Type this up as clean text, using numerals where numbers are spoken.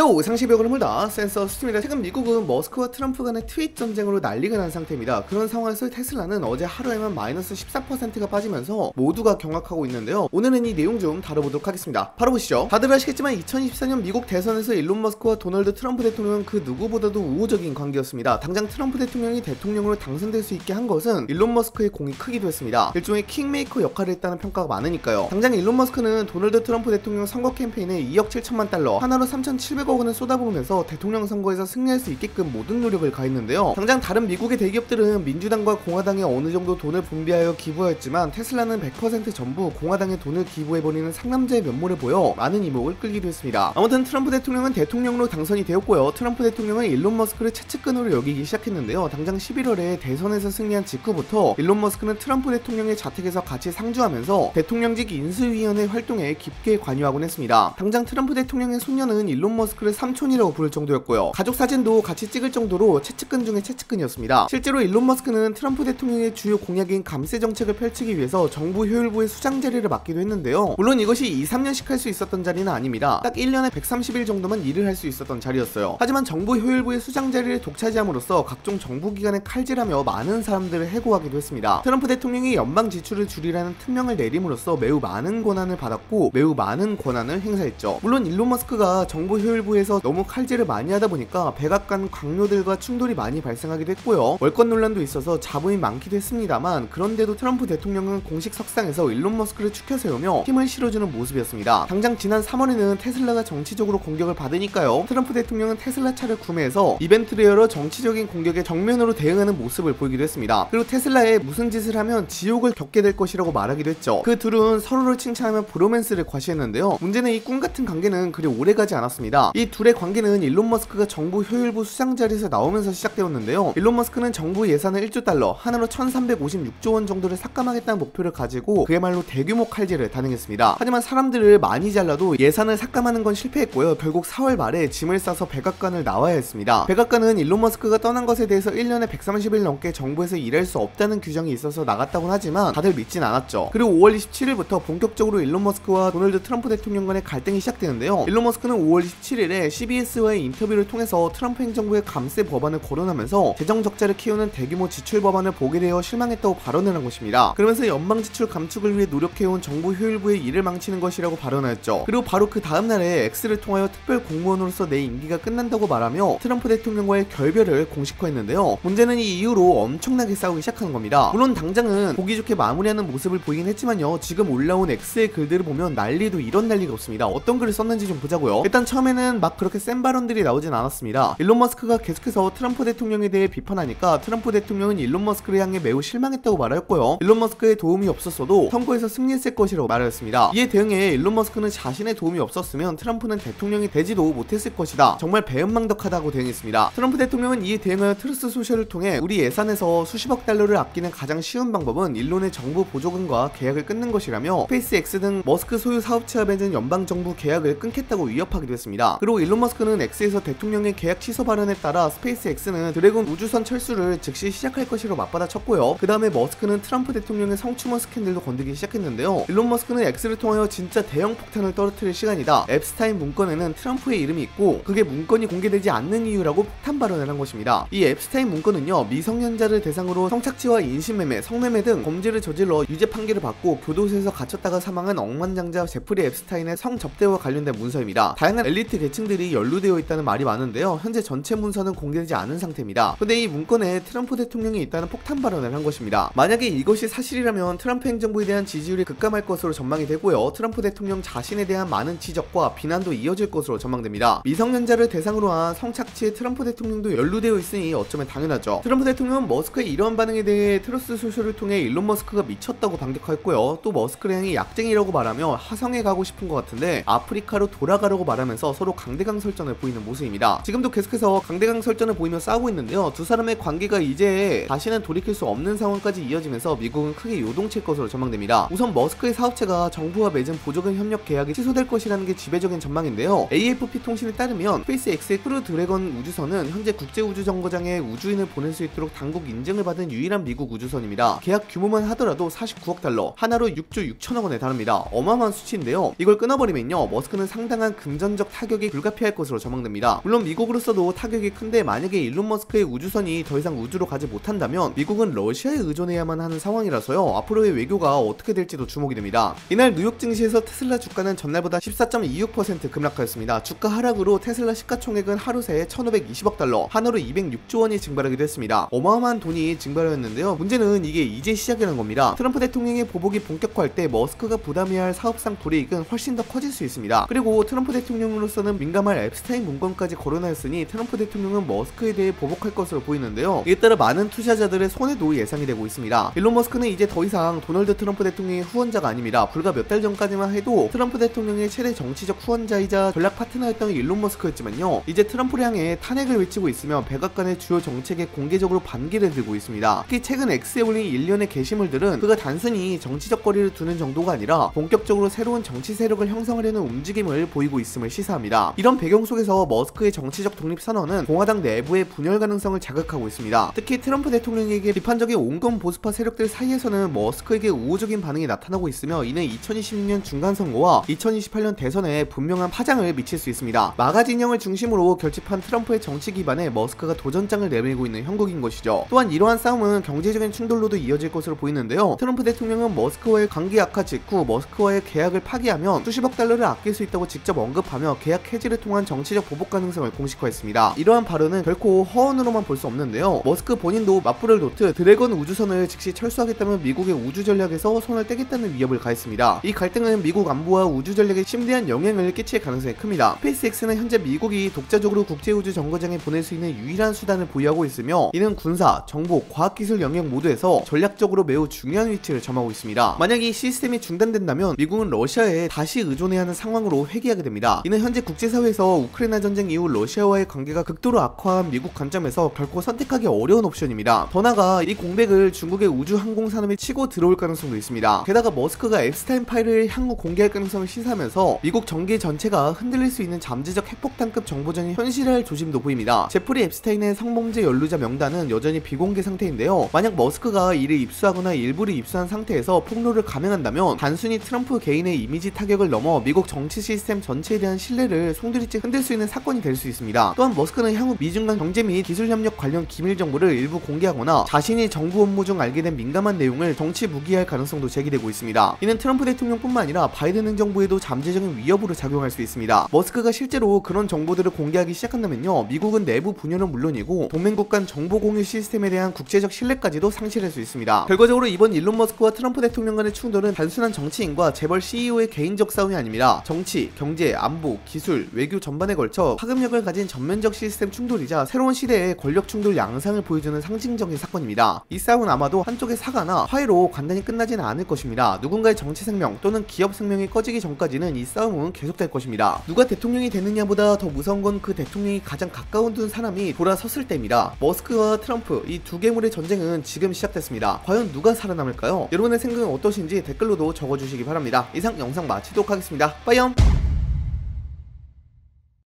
헬로우 상시벽을 물다 센서 수입니다. 최근 미국은 머스크와 트럼프 간의 트윗 전쟁으로 난리가 난 상태입니다. 그런 상황에서 테슬라는 어제 하루에만 마이너스 14%가 빠지면서 모두가 경악하고 있는데요. 오늘은 이 내용 좀 다뤄보도록 하겠습니다. 바로 보시죠. 다들 아시겠지만 2024년 미국 대선에서 일론 머스크와 도널드 트럼프 대통령은 그 누구보다도 우호적인 관계였습니다. 당장 트럼프 대통령이 대통령으로 당선될 수 있게 한 것은 일론 머스크의 공이 크기도 했습니다. 일종의 킹메이커 역할을 했다는 평가가 많으니까요. 당장 일론 머스크는 도널드 트럼프 대통령 선거 캠페인에 2억 7천만 달러, 하나로 3,700억 원을 쏟아부으면서 대통령 선거에서 승리할 수 있게끔 모든 노력을 가했는데요. 당장 다른 미국의 대기업들은 민주당과 공화당에 어느 정도 돈을 분배하여 기부하였지만 테슬라는 100% 전부 공화당에 돈을 기부해버리는 상남자의 면모를 보여 많은 이목을 끌기도 했습니다. 아무튼 트럼프 대통령은 대통령으로 당선이 되었고요. 트럼프 대통령은 일론 머스크를 채찍근으로 여기기 시작했는데요. 당장 11월에 대선에서 승리한 직후부터 일론 머스크는 트럼프 대통령의 자택에서 같이 상주하면서 대통령직 인수위원회 활동에 깊게 관여하곤 했습니다. 당장 트럼프 대통령의 손녀는 일론 머스크를 삼촌이라고 부를 정도였고요. 가족 사진도 같이 찍을 정도로 채찍근 중에 채찍근이었습니다. 실제로 일론 머스크는 트럼프 대통령의 주요 공약인 감세 정책을 펼치기 위해서 정부 효율부의 수장 자리를 맡기도 했는데요. 물론 이것이 2-3년씩 할 수 있었던 자리는 아닙니다. 딱 1년에 130일 정도만 일을 할 수 있었던 자리였어요. 하지만 정부 효율부의 수장 자리를 독차지함으로써 각종 정부기관에 칼질하며 많은 사람들을 해고하기도 했습니다. 트럼프 대통령이 연방 지출을 줄이라는 특명을 내림으로써 매우 많은 권한을 받았고 매우 많은 권한을 행사했죠. 물론 일론 머스크가 정부 효율부에서 너무 칼질을 많이 하다 보니까 백악관 강요들과 충돌이 많이 발생하기도 했고요. 월권 논란도 있어서 잡음이 많기도 했습니다만 그런데도 트럼프 대통령은 공식 석상에서 일론 머스크를 추켜 세우며 힘을 실어주는 모습이었습니다. 당장 지난 3월에는 테슬라가 정치적으로 공격을 받으니까요. 트럼프 대통령은 테슬라 차를 구매해서 이벤트를 열어 정치적인 공격에 정면으로 대응하는 모습을 보이기도 했습니다. 그리고 테슬라에 무슨 짓을 하면 지옥을 겪게 될 것이라고 말하기도 했죠. 그 둘은 서로를 칭찬하며 브로맨스를 과시했는데요. 문제는 이 꿈같은 관계는 그리 오래가지 않았습니다. 이 둘의 관계는 일론 머스크가 정부 효율부 수장 자리에서 나오면서 시작되었는데요. 일론 머스크는 정부 예산을 1조 달러, 하나로 1356조 원 정도를 삭감하겠다는 목표를 가지고 그야말로 대규모 칼질을 단행했습니다. 하지만 사람들을 많이 잘라도 예산을 삭감하는 건 실패했고요. 결국 4월 말에 짐을 싸서 백악관을 나와야 했습니다. 백악관은 일론 머스크가 떠난 것에 대해서 1년에 130일 넘게 정부에서 일할 수 없다는 규정이 있어서 나갔다곤 하지만 다들 믿진 않았죠. 그리고 5월 27일부터 본격적으로 일론 머스크와 도널드 트럼프 대통령 간의 갈등이 시작되는데요. 일론 머스크는 5월 27일에 CBS와의 인터뷰를 통해서 트럼프 행정부의 감세 법안을 거론하면서 재정 적자를 키우는 대규모 지출 법안을 보게 되어 실망했다고 발언을 한 것입니다. 그러면서 연방 지출 감축을 위해 노력해온 정부 효율부의 일을 망치는 것이라고 발언하였죠. 그리고 바로 그 다음날에 X를 통하여 특별 공무원으로서 내 임기가 끝난다고 말하며 트럼프 대통령과의 결별을 공식화했는데요. 문제는 이 이후로 엄청나게 싸우기 시작하는 겁니다. 물론 당장은 보기 좋게 마무리하는 모습을 보이긴 했지만요. 지금 올라온 X의 글들을 보면 난리도 이런 난리가 없습니다. 어떤 글을 썼는지 좀 보자고요. 일단 처음에는 막 그렇게 센 발언들이 나오진 않았습니다. 일론 머스크가 계속해서 트럼프 대통령에 대해 비판하니까 트럼프 대통령은 일론 머스크를 향해 매우 실망했다고 말하였고요. 일론 머스크의 도움이 없었어도 선거에서 승리했을 것이라고 말하였습니다. 이에 대응해 일론 머스크는 자신의 도움이 없었으면 트럼프는 대통령이 되지도 못했을 것이다. 정말 배은망덕하다고 대응했습니다. 트럼프 대통령은 이에 대응하여 트루스 소셜을 통해 우리 예산에서 수십억 달러를 아끼는 가장 쉬운 방법은 일론의 정부 보조금과 계약을 끊는 것이라며 스페이스X 등 머스크 소유 사업체와 맺은 연방정부 계약을 끊겠다고 위협하기도 했습니다. 그리고 일론 머스크는 X에서 대통령의 계약 취소 발언에 따라 스페이스X는 드래곤 우주선 철수를 즉시 시작할 것이라고 맞받아쳤고요. 그 다음에 머스크는 트럼프 대통령의 성추모 스캔들도 건드리기 시작했는데요. 일론 머스크는 X를 통하여 진짜 대형 폭탄을 떨어뜨릴 시간이다. 앱스타인 문건에는 트럼프의 이름이 있고 그게 문건이 공개되지 않는 이유라고 폭탄 발언을 한 것입니다. 이 앱스타인 문건은요. 미성년자를 대상으로 성착취와 인신매매, 성매매 등 범죄를 저질러 유죄 판결을 받고 교도소에서 갇혔다가 사망한 억만장자 제프리 앱스타인의 성접대와 관련된 문서입니다. 다양한 엘리트 계층들이 연루되어 있다는 말이 많은데요. 현재 전체 문서는 공개되지 않은 상태입니다. 근데 이 문건에 트럼프 대통령이 있다는 폭탄 발언을 한 것입니다. 만약에 이것이 사실이라면 트럼프 행정부에 대한 지지율이 급감할 것으로 전망이 되고요. 트럼프 대통령 자신에 대한 많은 지적과 비난도 이어질 것으로 전망됩니다. 미성년자를 대상으로 한 성착취에 트럼프 대통령도 연루되어 있으니 어쩌면 당연하죠. 트럼프 대통령은 머스크의 이러한 반응에 대해 트루스 소셜을 통해 일론 머스크가 미쳤다고 반격하였고요. 또 머스크를 향해 약쟁이라고 말하며 하성에 가고 싶은 것 같은데 아프리카로 돌아가려고 말하면서 서로 강대강설전을 보이는 모습입니다. 지금도 계속해서 강대강설전을 보이며 싸우고 있는데요. 두 사람의 관계가 이제 다시는 돌이킬 수 없는 상황까지 이어지면서 미국은 크게 요동칠 것으로 전망됩니다. 우선 머스크의 사업체가 정부와 맺은 보조금 협력 계약이 취소될 것이라는 게 지배적인 전망인데요. AFP 통신에 따르면 스페이스X의 크루 드래곤 우주선은 현재 국제우주정거장에 우주인을 보낼 수 있도록 당국 인증을 받은 유일한 미국 우주선입니다. 계약 규모만 하더라도 49억 달러, 하나로 6조 6천억 원에 달합니다. 어마어마한 수치인데요. 이걸 끊어버리면요. 머스크는 상당한 금전적 타격이 불가피할 것으로 전망됩니다. 물론 미국으로서도 타격이 큰데 만약에 일론 머스크의 우주선이 더 이상 우주로 가지 못한다면 미국은 러시아에 의존해야만 하는 상황이라서요. 앞으로의 외교가 어떻게 될지도 주목이 됩니다. 이날 뉴욕 증시에서 테슬라 주가는 전날보다 14.26% 급락하였습니다. 주가 하락으로 테슬라 시가총액은 하루 새에 1,520억 달러, 한화로 206조 원이 증발하기도 했습니다. 어마어마한 돈이 증발하였는데요. 문제는 이게 이제 시작이라는 겁니다. 트럼프 대통령의 보복이 본격화할 때 머스크가 부담해야 할 사업상 불이익은 훨씬 더 커질 수 있습니다. 그리고 트럼프 대통령으로서는 민감할 앱스타인 문건까지 거론하였으니 트럼프 대통령은 머스크에 대해 보복할 것으로 보이는데요. 이에 따라 많은 투자자들의 손해도 예상이 되고 있습니다. 일론 머스크는 이제 더 이상 도널드 트럼프 대통령의 후원자가 아닙니다. 불과 몇 달 전까지만 해도 트럼프 대통령의 최대 정치적 후원자이자 전략 파트너였던 일론 머스크였지만요. 이제 트럼프를 향해 탄핵을 외치고 있으며 백악관의 주요 정책에 공개적으로 반기를 들고 있습니다. 특히 최근 X에 올린 일련의 게시물들은 그가 단순히 정치적 거리를 두는 정도가 아니라 본격적으로 새로운 정치 세력을 형성하려는 움직임을 보이고 있음을 시사합니다. 이런 배경 속에서 머스크의 정치적 독립 선언은 공화당 내부의 분열 가능성을 자극하고 있습니다. 특히 트럼프 대통령에게 비판적인 온건 보수파 세력들 사이에서는 머스크에게 우호적인 반응이 나타나고 있으며 이는 2026년 중간선거와 2028년 대선에 분명한 파장을 미칠 수 있습니다. 마가 진영을 중심으로 결집한 트럼프의 정치 기반에 머스크가 도전장을 내밀고 있는 형국인 것이죠. 또한 이러한 싸움은 경제적인 충돌로도 이어질 것으로 보이는데요. 트럼프 대통령은 머스크와의 관계 악화 직후 머스크와의 계약을 파기하면 수십억 달러를 아낄 수 있다고 직접 언급하며 계약 해지를 통한 정치적 보복 가능성을 공식화했습니다. 이러한 발언은 결코 허언으로만 볼 수 없는데요. 머스크 본인도 맞불을 놓듯 드래곤 우주선을 즉시 철수하겠다면 미국의 우주 전략에서 손을 떼겠다는 위협을 가했습니다. 이 갈등은 미국 안보와 우주 전략에 심대한 영향을 끼칠 가능성이 큽니다. 스페이스X는 현재 미국이 독자적으로 국제우주 정거장에 보낼 수 있는 유일한 수단을 보유하고 있으며 이는 군사, 정보, 과학기술 영역 모두에서 전략적으로 매우 중요한 위치를 점하고 있습니다. 만약 이 시스템이 중단된다면 미국은 러시아에 다시 의존해야 하는 상황으로 회귀하게 됩니다. 이는 현재 국제사회에서 우크라이나 전쟁 이후 러시아와의 관계가 극도로 악화한 미국 관점에서 결코 선택하기 어려운 옵션입니다. 더 나아가 이 공백을 중국의 우주 항공 산업이 치고 들어올 가능성도 있습니다. 게다가 머스크가 앱스타인 파일을 향후 공개할 가능성을 시사하면서 미국 정계 전체가 흔들릴 수 있는 잠재적 핵폭탄급 정보전이 현실화할 조짐도 보입니다. 제프리 앱스타인의 성범죄 연루자 명단은 여전히 비공개 상태인데요. 만약 머스크가 이를 입수하거나 일부를 입수한 상태에서 폭로를 감행한다면 단순히 트럼프 개인의 이미지 타격을 넘어 미국 정치 시스템 전체에 대한 신뢰를 송두리째 흔들 수 있는 사건이 될 수 있습니다. 또한 머스크는 향후 미중 간 경제 및 기술 협력 관련 기밀 정보를 일부 공개하거나 자신이 정부 업무 중 알게 된 민감한 내용을 정치 무기할 가능성도 제기되고 있습니다. 이는 트럼프 대통령뿐만 아니라 바이든 행정부에도 잠재적인 위협으로 작용할 수 있습니다. 머스크가 실제로 그런 정보들을 공개하기 시작한다면요, 미국은 내부 분열은 물론이고 동맹국 간 정보 공유 시스템에 대한 국제적 신뢰까지도 상실할 수 있습니다. 결과적으로 이번 일론 머스크와 트럼프 대통령 간의 충돌은 단순한 정치인과 재벌 CEO의 개인적 싸움이 아닙니다. 정치, 경제, 안보, 기술, 외교 전반에 걸쳐 파급력을 가진 전면적 시스템 충돌이자 새로운 시대의 권력 충돌 양상을 보여주는 상징적인 사건입니다. 이 싸움은 아마도 한쪽의 사과나 화해로 간단히 끝나지는 않을 것입니다. 누군가의 정치 생명 또는 기업 생명이 꺼지기 전까지는 이 싸움은 계속될 것입니다. 누가 대통령이 되느냐보다 더 무서운 건 그 대통령이 가장 가까운 둔 사람이 돌아섰을 때입니다. 머스크와 트럼프, 이 두 괴물의 전쟁은 지금 시작됐습니다. 과연 누가 살아남을까요? 여러분의 생각은 어떠신지 댓글로도 적어주시기 바랍니다. 이상 영상 마치도록 하겠습니다. 빠이염!